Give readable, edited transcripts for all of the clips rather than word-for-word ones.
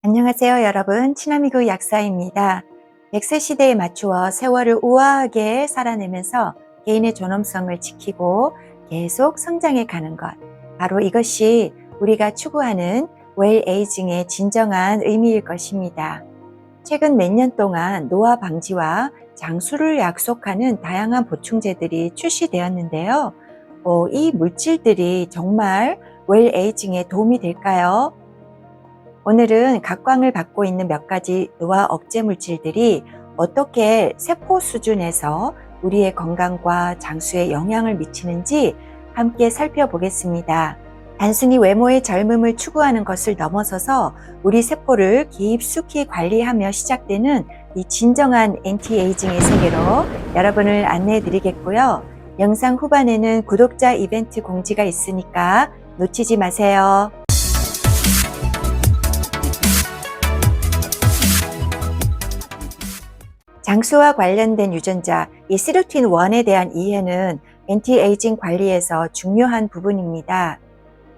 안녕하세요 여러분, 친아미그 약사입니다. 100세 시대에 맞추어 세월을 우아하게 살아내면서 개인의 존엄성을 지키고 계속 성장해 가는 것, 바로 이것이 우리가 추구하는 웰 에이징의 진정한 의미일 것입니다. 최근 몇 년 동안 노화 방지와 장수를 약속하는 다양한 보충제들이 출시되었는데요. 이 물질들이 정말 웰 에이징에 도움이 될까요? 오늘은 각광을 받고 있는 몇 가지 노화 억제 물질들이 어떻게 세포 수준에서 우리의 건강과 장수에 영향을 미치는지 함께 살펴보겠습니다. 단순히 외모의 젊음을 추구하는 것을 넘어서서 우리 세포를 깊숙이 관리하며 시작되는 이 진정한 엔티에이징의 세계로 여러분을 안내해 드리겠고요. 영상 후반에는 구독자 이벤트 공지가 있으니까 놓치지 마세요. 장수와 관련된 유전자, 이 시루틴1에 대한 이해는 엔티에이징 관리에서 중요한 부분입니다.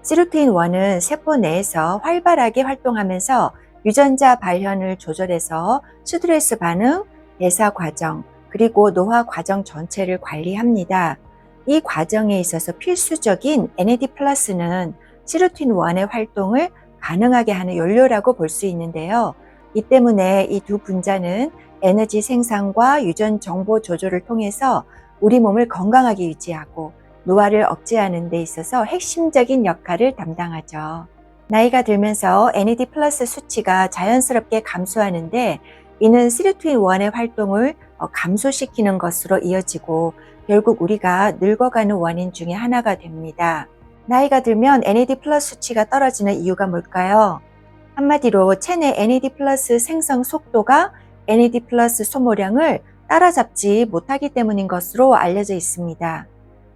시루틴1은 세포 내에서 활발하게 활동하면서 유전자 발현을 조절해서 스트레스 반응, 대사 과정, 그리고 노화 과정 전체를 관리합니다. 이 과정에 있어서 필수적인 NAD+는 시루틴1의 활동을 가능하게 하는 연료라고 볼 수 있는데요. 이 때문에 이 두 분자는 에너지 생산과 유전 정보 조절을 통해서 우리 몸을 건강하게 유지하고 노화를 억제하는 데 있어서 핵심적인 역할을 담당하죠. 나이가 들면서 NAD+ 수치가 자연스럽게 감소하는데 이는 시루틴1의 활동을 감소시키는 것으로 이어지고 결국 우리가 늙어가는 원인 중에 하나가 됩니다. 나이가 들면 NAD+ 수치가 떨어지는 이유가 뭘까요? 한마디로 체내 NAD+ 생성 속도가 NAD+ 소모량을 따라잡지 못하기 때문인 것으로 알려져 있습니다.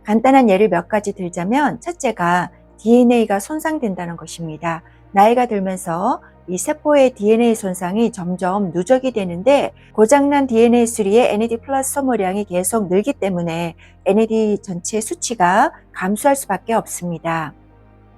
간단한 예를 몇 가지 들자면 첫째가 DNA가 손상된다는 것입니다. 나이가 들면서 이 세포의 DNA 손상이 점점 누적이 되는데 고장난 DNA 수리의 NAD+ 소모량이 계속 늘기 때문에 NAD 전체 수치가 감소할 수밖에 없습니다.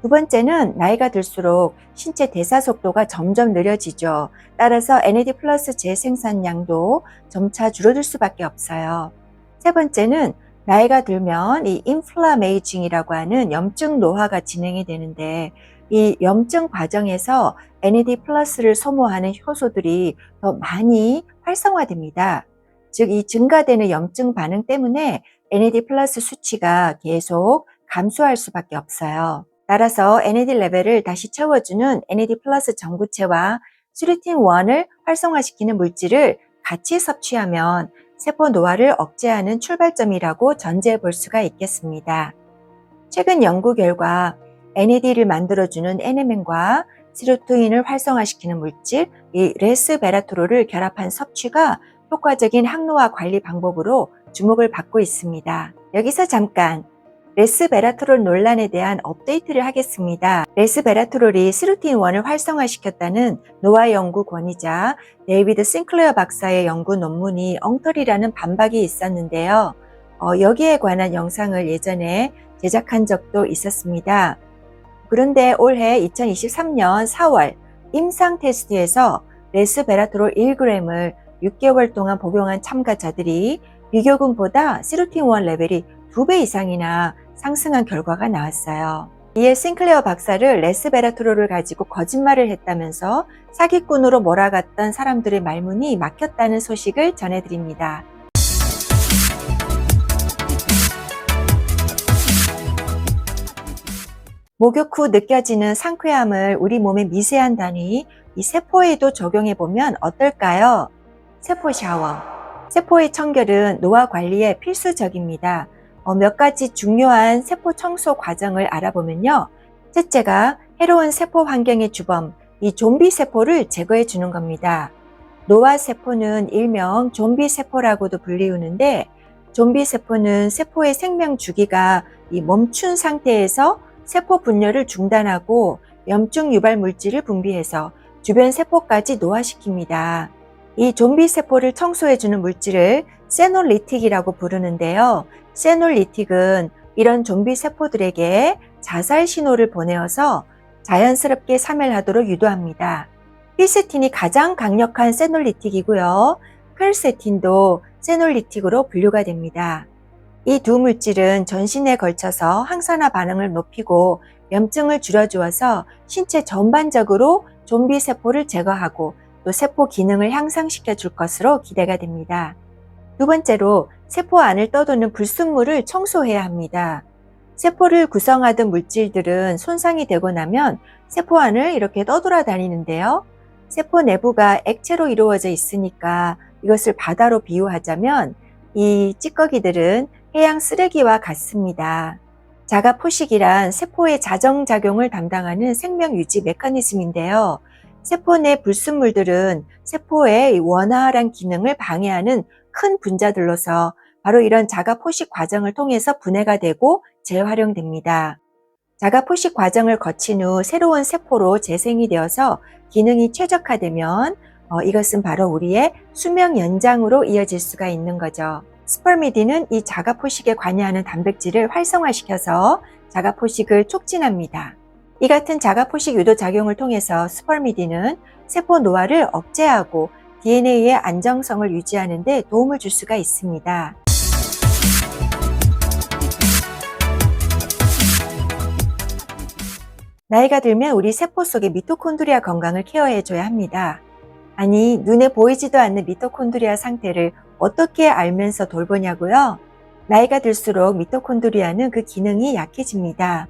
두 번째는 나이가 들수록 신체 대사 속도가 점점 느려지죠. 따라서 NAD+ 재생산량도 점차 줄어들 수밖에 없어요. 세 번째는 나이가 들면 이 인플라메이징이라고 하는 염증 노화가 진행이 되는데 이 염증 과정에서 NAD+를 소모하는 효소들이 더 많이 활성화됩니다. 즉, 이 증가되는 염증 반응 때문에 NAD+ 수치가 계속 감소할 수밖에 없어요. 따라서 NAD 레벨을 다시 채워주는 NAD+ 전구체와 시루틴1을 활성화시키는 물질을 같이 섭취하면 세포 노화를 억제하는 출발점이라고 전제해 볼 수가 있겠습니다. 최근 연구 결과 NAD를 만들어주는 NMN과 시루틴을 활성화시키는 물질, 이 레스베라트롤을 결합한 섭취가 효과적인 항노화 관리 방법으로 주목을 받고 있습니다. 여기서 잠깐 레스베라트롤 논란에 대한 업데이트를 하겠습니다. 레스베라트롤이 시루틴1을 활성화시켰다는 노화 연구 권위자 데이비드 싱클레어 박사의 연구 논문이 엉터리라는 반박이 있었는데요. 여기에 관한 영상을 예전에 제작한 적도 있었습니다. 그런데 올해 2023년 4월 임상 테스트에서 레스베라트롤 1g을 6개월 동안 복용한 참가자들이 비교군보다 시루틴1 레벨이 2배 이상이나 상승한 결과가 나왔어요. 이에 싱클레어 박사를 레스베라트롤을 가지고 거짓말을 했다면서 사기꾼으로 몰아갔던 사람들의 말문이 막혔다는 소식을 전해드립니다. 목욕 후 느껴지는 상쾌함을 우리 몸의 미세한 단위, 이 세포에도 적용해보면 어떨까요? 세포 샤워. 세포의 청결은 노화 관리에 필수적입니다. 몇 가지 중요한 세포 청소 과정을 알아보면요. 첫째가 해로운 세포 환경의 주범, 이 좀비 세포를 제거해 주는 겁니다. 노화 세포는 일명 좀비 세포라고도 불리우는데 좀비 세포는 세포의 생명 주기가 이 멈춘 상태에서 세포 분열을 중단하고 염증 유발 물질을 분비해서 주변 세포까지 노화시킵니다. 이 좀비 세포를 청소해주는 물질을 세놀리틱이라고 부르는데요. 세놀리틱은 이런 좀비 세포들에게 자살 신호를 보내어서 자연스럽게 사멸하도록 유도합니다. 피스틴이 가장 강력한 세놀리틱이고요. 퀘르세틴도 세놀리틱으로 분류가 됩니다. 이 두 물질은 전신에 걸쳐서 항산화 반응을 높이고 염증을 줄여주어서 신체 전반적으로 좀비 세포를 제거하고 또 세포 기능을 향상시켜 줄 것으로 기대가 됩니다. 두 번째로 세포 안을 떠도는 불순물을 청소해야 합니다. 세포를 구성하던 물질들은 손상이 되고 나면 세포 안을 이렇게 떠돌아다니는데요. 세포 내부가 액체로 이루어져 있으니까 이것을 바다로 비유하자면 이 찌꺼기들은 해양 쓰레기와 같습니다. 자가 포식이란 세포의 자정작용을 담당하는 생명유지 메커니즘인데요. 세포 내 불순물들은 세포의 원활한 기능을 방해하는 큰 분자들로서 바로 이런 자가 포식 과정을 통해서 분해가 되고 재활용됩니다. 자가 포식 과정을 거친 후 새로운 세포로 재생이 되어서 기능이 최적화되면 이것은 바로 우리의 수명 연장으로 이어질 수가 있는 거죠. 스퍼미딘은 이 자가 포식에 관여하는 단백질을 활성화시켜서 자가 포식을 촉진합니다. 이 같은 자가 포식 유도 작용을 통해서 스퍼미딘은 세포 노화를 억제하고 DNA의 안정성을 유지하는 데 도움을 줄 수가 있습니다. 나이가 들면 우리 세포 속의 미토콘드리아 건강을 케어해줘야 합니다. 아니, 눈에 보이지도 않는 미토콘드리아 상태를 어떻게 알면서 돌보냐고요? 나이가 들수록 미토콘드리아는 그 기능이 약해집니다.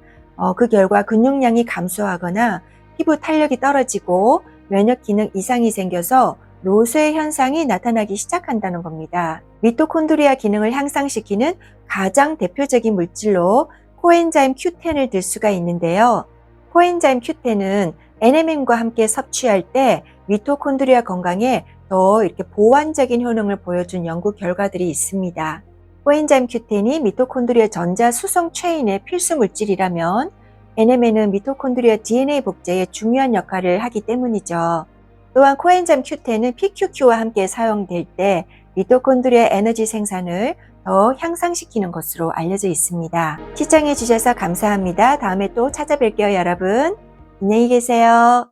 그 결과 근육량이 감소하거나 피부 탄력이 떨어지고 면역 기능 이상이 생겨서 노쇠 현상이 나타나기 시작한다는 겁니다. 미토콘드리아 기능을 향상시키는 가장 대표적인 물질로 코엔자임 Q10을 들 수가 있는데요. 코엔자임 Q10은 NMN과 함께 섭취할 때 미토콘드리아 건강에 더 이렇게 보완적인 효능을 보여준 연구 결과들이 있습니다. 코엔자임 Q10이 미토콘드리아 전자 수송 체인의 필수 물질이라면 NMN은 미토콘드리아 DNA 복제에 중요한 역할을 하기 때문이죠. 또한 코엔자임 Q10은 PQQ와 함께 사용될 때 미토콘드리아 에너지 생산을 더 향상시키는 것으로 알려져 있습니다. 시청해 주셔서 감사합니다. 다음에 또 찾아뵐게요, 여러분. 안녕히 계세요.